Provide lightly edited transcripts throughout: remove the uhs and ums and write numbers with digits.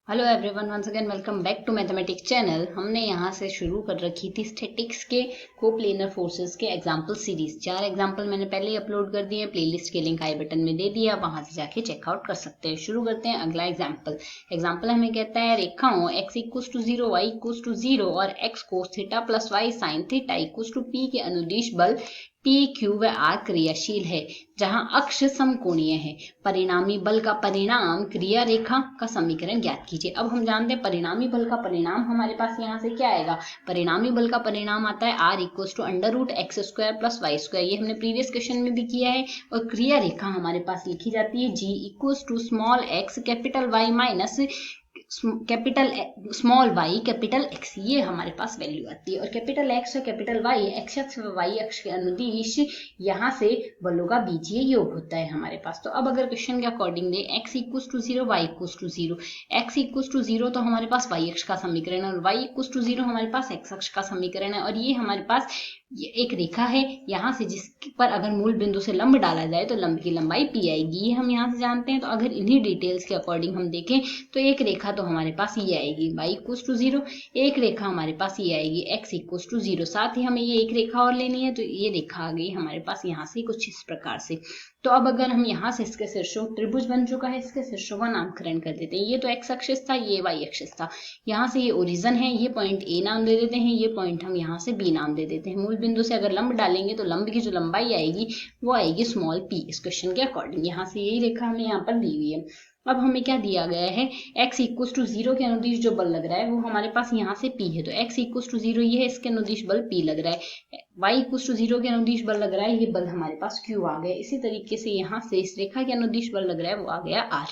Hello everyone, once again welcome back to mathematics channel. हमने यहाँ से शुरू कर रखी थी स्टैटिक्स के कोप्लेनर फोर्सेस के एग्जांपल सीरीज। 4 एग्जांपल मैंने पहले ही अपलोड कर दिए हैं, प्लेलिस्ट के लिंक आई बटन में दे दिया, वहां से जाके चेकआउट कर सकते हैं। शुरू करते हैं अगला एग्जाम्पल हमें कहता है रेखाओं x equals to 0, y equals to 0 और x cos theta plus y sine theta equals to p के अनुदिश बल P, Q व R क्रियाशील है जहां अक्ष समकोणीय है। परिणामी बल का परिणाम क्रिया रेखा का समीकरण ज्ञात कीजिए। अब हम जानते हैं परिणामी बल का परिणाम हमारे पास यहाँ से क्या आएगा। परिणामी बल का परिणाम आता है R equals to under root x square plus y square. ये हमने प्रीवियस क्वेश्चन में भी किया है। और क्रिया रेखा हमारे पास लिखी जाती है G equals to small x capital y minus capital small y capital x. ये हमारे पास वैल्यू आती है। और कैपिटल एक्स और कैपिटल वाई एक्स अक्ष व वाई अक्ष के अनुदिश यहाँ से बलों का बीजीय योग होता है हमारे पास। तो अब अगर क्वेश्चन के अकॉर्डिंग दे x equals to 0, y equals to 0, x equals to 0 तो हमारे पास y अक्ष का समीकरण है और y इक्वल्स टू 0 हमारे पास x अक्ष का समीकरण है। और ये हमारे पास एक रेखा है यहाँ से जिस पर अगर मूल बिंदु से लंब डाला जाए तो लंब की लंबाई p आएगी। ये हम यहाँ से जानते हैं। तो अगर इन्हीं डिटेल्स के अकॉर्डिंग हम देखें तो एक रेखा तो हमारे पास ये आएगी y इक्वल्स टू 0, एक रेखा हमारे पास ये आएगी x इक्वल्स टू 0। साथ ही हमें ये एक रेखा और लेनी है तो ये रेखा आ गई हमारे पास यहाँ से कुछ इस प्रकार से। तो अब अगर हम यहाँ से इसके शीर्षों त्रिभुज बन चुका है, इसके शीर्षों का नामकरण कर देते हैं। ये तो x एक्सिस था, ये y एक्सिस था। यहाँ से ये ओरिजिन है, ये पॉइंट a नाम दे देते हैं, ये पॉइंट हम यहाँ से b नाम दे देते हैं। मूल बिंदु से अगर लंब डालेंगे तो लंब की जो लंबाई आएगी वो आएगी स्मॉल p इस क्वेश्चन के अकॉर्डिंग। यहाँ से यही रेखा हमें यहाँ पर दी हुई है। अब हमें क्या दिया गया है, x इक्वल्स टू 0 के अनुदिश जो बल लग रहा है वो हमारे पास यहाँ से p है। तो x इक्वल्स टू 0 ये है, इसके अनुदिश बल p लग रहा है। y इक्वल्स टू 0 के अनुदिश बल लग रहा है, ये बल हमारे पास q आ गया। इसी तरीके से यहाँ से इस रेखा के अनुदिश बल लग रहा है वो आ गया r।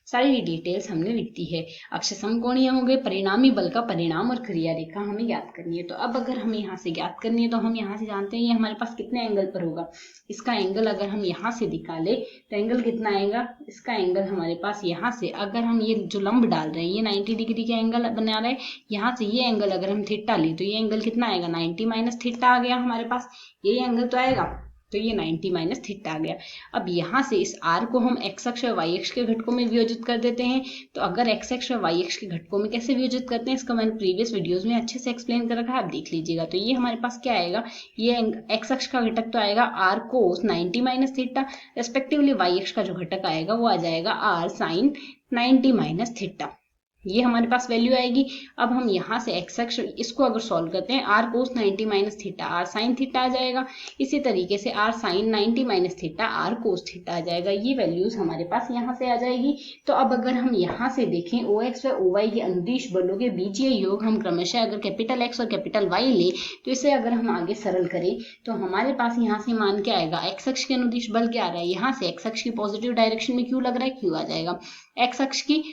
सारी डिटेल्स हमने लिख दी है। अक्ष समकोणीय हो गए, परिणामी बल का परिणाम और क्रिया रेखा हमें ज्ञात करनी है। तो अब अगर हमें यहाँ से ज्ञात करनी है तो हम यहाँ से जानते हैं ये हमारे पास कितने एंगल पर होगा। इसका एंगल अगर हम यहाँ से निकाले तो एंगल कितना आएगा, इसका एंगल हमारे पास यहाँ से अगर हम ये जो लंब डाल रहे हैं ये 90 डिग्री का एंगल बना रहा है। यहाँ से ये एंगल अगर हम थीटा ले तो ये एंगल कितना आएगा, 90 माइनस थीटा आ गया हमारे पास। ये एंगल तो आएगा, तो ये 90 माइनस थीटा आ गया। अब यहाँ से इस r को हम x अक्ष और y अक्ष के घटकों में वियोजित कर देते हैं। तो अगर x अक्ष और y अक्ष के घटकों में कैसे वियोजित करते हैं इसका मैंने प्रीवियस वीडियोस में अच्छे से एक्सप्लेन कर रखा है, आप देख लीजिएगा। तो ये हमारे पास क्या आएगा, ये x अक्ष का घटक तो आएगा r cos 90 minus theta, respectively y अक्ष का जो घटक आएगा वो आ जाएगा r साइन 90 माइनस थीटा। ये हमारे पास वैल्यू आएगी। अब हम यहाँ से x अक्ष इसको अगर सॉल्व करते हैं, r cos 90 minus theta r sine theta आ जाएगा। इसी तरीके से r sine 90 minus theta r cos theta आ जाएगा। ये वैल्यूज हमारे पास यहाँ से आ जाएगी। तो अब अगर हम यहाँ से देखें OX व OY के अनुदिश बलों के बीजीय योग हम क्रमशः अगर कैपिटल X और कैपिटल Y ले तो इसे अगर हम आगे सरल करें तो हमारे पास यहाँ से मान क्या आएगा, x अक्ष के अनुदिश बल क्या आ रहा है, यहाँ से x अक्ष की पॉजिटिव डायरेक्शन में Q लग रहा है, Q आ जाएगा। x अक्ष की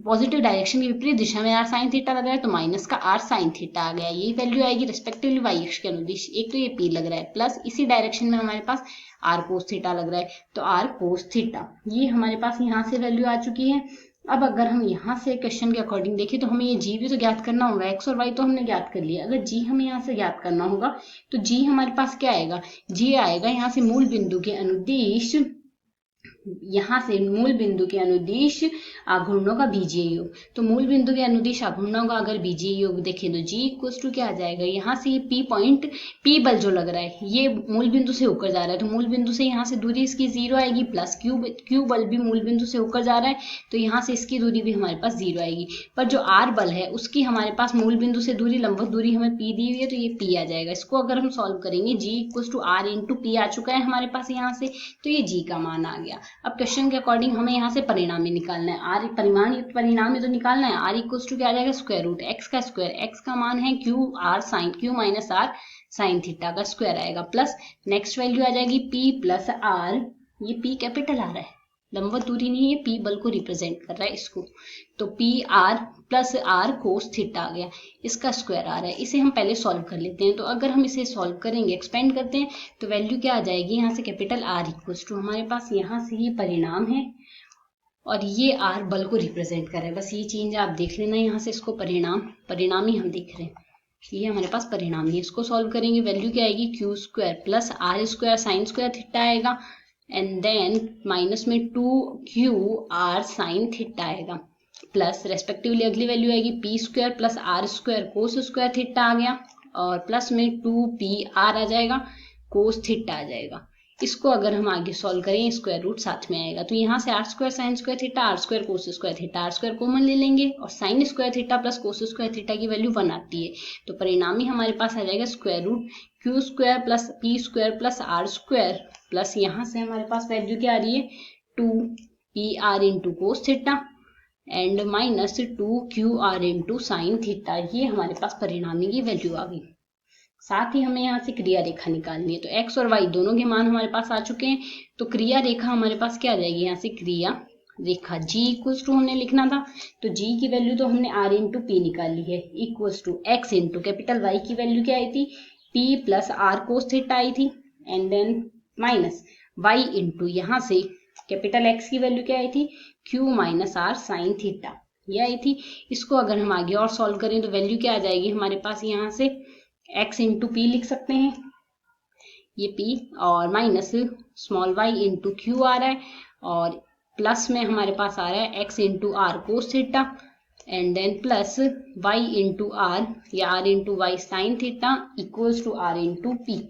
पॉजिटिव डायरेक्शन की विपरीत दिशा में r साइन थीटा लग रहा है तो माइनस का r साइन थीटा आ गया। यही वैल्यू आएगी रेस्पेक्टिवली y अक्ष के अनुदिश। एक तो ये p लग रहा है प्लस इसी डायरेक्शन में हमारे पास r कोस थीटा लग रहा है तो r कोस थीटा। ये हमारे पास यहाँ से वैल्यू आ चुकी है। अब अगर हम यहाँ से क्वेश्चन के अकॉर्डिंग देखें तो हमें ये g भी तो ज्ञात करना होगा। x और y तो हमने ज्ञात कर लिया, अगर g हमें यहाँ से ज्ञात करना होगा तो g हमारे पास क्या आएगा, g आएगा यहाँ से मूल बिंदु के अनुदिश, यहाँ से मूल बिंदु के अनुदिश आघूर्णों का बीजीय योग। तो मूल बिंदु के अनुदिश आघूर्णों का अगर बीजीय योग देखें तो g इक्वल्स टू क्या आ जाएगा, यहाँ से ये p पॉइंट p बल जो लग रहा है ये मूल बिंदु से होकर जा रहा है तो मूल बिंदु से यहाँ से दूरी इसकी 0 आएगी, प्लस q बल भी मूल बिंदु से होकर जा रहा है तो यहाँ से इसकी दूरी भी हमारे पास 0 आएगी। पर जो r बल है उसकी हमारे पास मूल बिंदु से दूरी लंबवत दूरी हमें p दी हुई है तो ये p आ जाएगा। इसको अगर हम सॉल्व करेंगे g equals to r into p आ चुका है हमारे पास यहाँ से, तो ये g का मान आ गया। अब क्वेश्चन के अकॉर्डिंग हमें यहाँ से परिणामी निकालना है, r परिणामी तो निकालना है। r इक्वल्स टू क्या आ जाएगा, स्क्वायर रूट x का स्क्वायर, x का मान है q minus r sine theta का स्क्वायर आएगा, प्लस नेक्स्ट वैल्यू आ जाएगी p प्लस r। ये p कैपिटल आ रहा है, लंबवत दूरी नहीं है, p बल को रिप्रेजेंट कर रहा है इसको। तो p r plus r cos theta आ गया, इसका स्क्वायर आ रहा है। इसे हम पहले सॉल्व कर लेते हैं। तो अगर हम इसे सॉल्व करेंगे, एक्सपेंड करते हैं तो वैल्यू क्या आ जाएगी, यहाँ से कैपिटल R इक्वल्स टू हमारे पास यहाँ से ये परिणाम है और ये R बल को रिप्रेजेंट कर रहा है। बस ये चीज आप देख लेना, यहाँ से इसको परिणामी हम देख रहे हैं, ये हमारे पास परिणामी है। इसको सॉल्व करेंगे वैल्यू क्या आएगी, Q square plus r square sine square theta आएगा एंड देन माइनस में 2q r साइन थीटा आएगा। प्लस रेस्पेक्टिवली अगली वैल्यू आएगी P square plus are square cos square theta आ गया, और प्लस में 2pr आ जाएगा, कोस थीटा आ जाएगा। इसको अगर हम आगे सॉल्व करें स्क्वायर रूट साथ में आएगा, तो यहाँ से r square sine square theta, r square cos square theta, r square common ले लेंगे और sine square theta plus cos square theta की वैल्यू 1 आती है, तो परिणामी हमारे पास आ जाएगा square root q square plus p square plus are square, plus यहाँ से हमारे पास वैल्यू क्या आ रही है 2pr into cos theta and minus 2qr into sine theta. ये हमारे पास परिणामी की वैल्यू आ गई। साथ ही हमें यहाँ से क्रिया रेखा निकालनी है, तो x और y दोनों के मान हमारे पास आ चुके हैं, तो क्रिया रेखा हमारे पास क्या आ जाएगी, यहाँ से क्रिया रेखा g इक्वल्स टू हमने लिखना था, तो g की वैल्यू तो हमने r इंटू पी निकाली है, equals to x into capital Y की वैल्यू क्या आई थी p plus r cos theta आई थी, and then minus y into यहाँ से कैपिटल X की वैल्यू क्या आई थी q minus r sine theta, ये आई थी। इसको अगर हम आगे और सॉल्व करें तो वैल्यू क्या आ जाएगी हमारे पास, यहाँ से x इंटू पी लिख सकते हैं, ये p, और minus small y into q आ रहा है, और प्लस में हमारे पास आ रहा है x into r cos theta, and then plus y into r या r into y sine theta equals to r into p,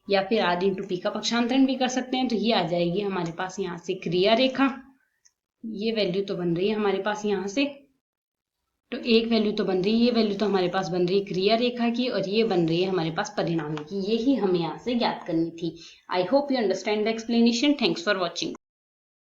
या फिर r इंटू पी का पक्षांतरण भी कर सकते हैं। तो ये आ जाएगी हमारे पास यहाँ से क्रिया रेखा, ये वैल्यू तो बन रही है हमारे पास यहाँ से, तो एक वैल्यू तो बन रही है, ये वैल्यू तो हमारे पास बन रही है क्रिया रेखा की, और ये बन रही है हमारे पास परिणामी की। यही हमें यहाँ से ज्ञात करनी थी। I hope you understand the explanation. Thanks for watching.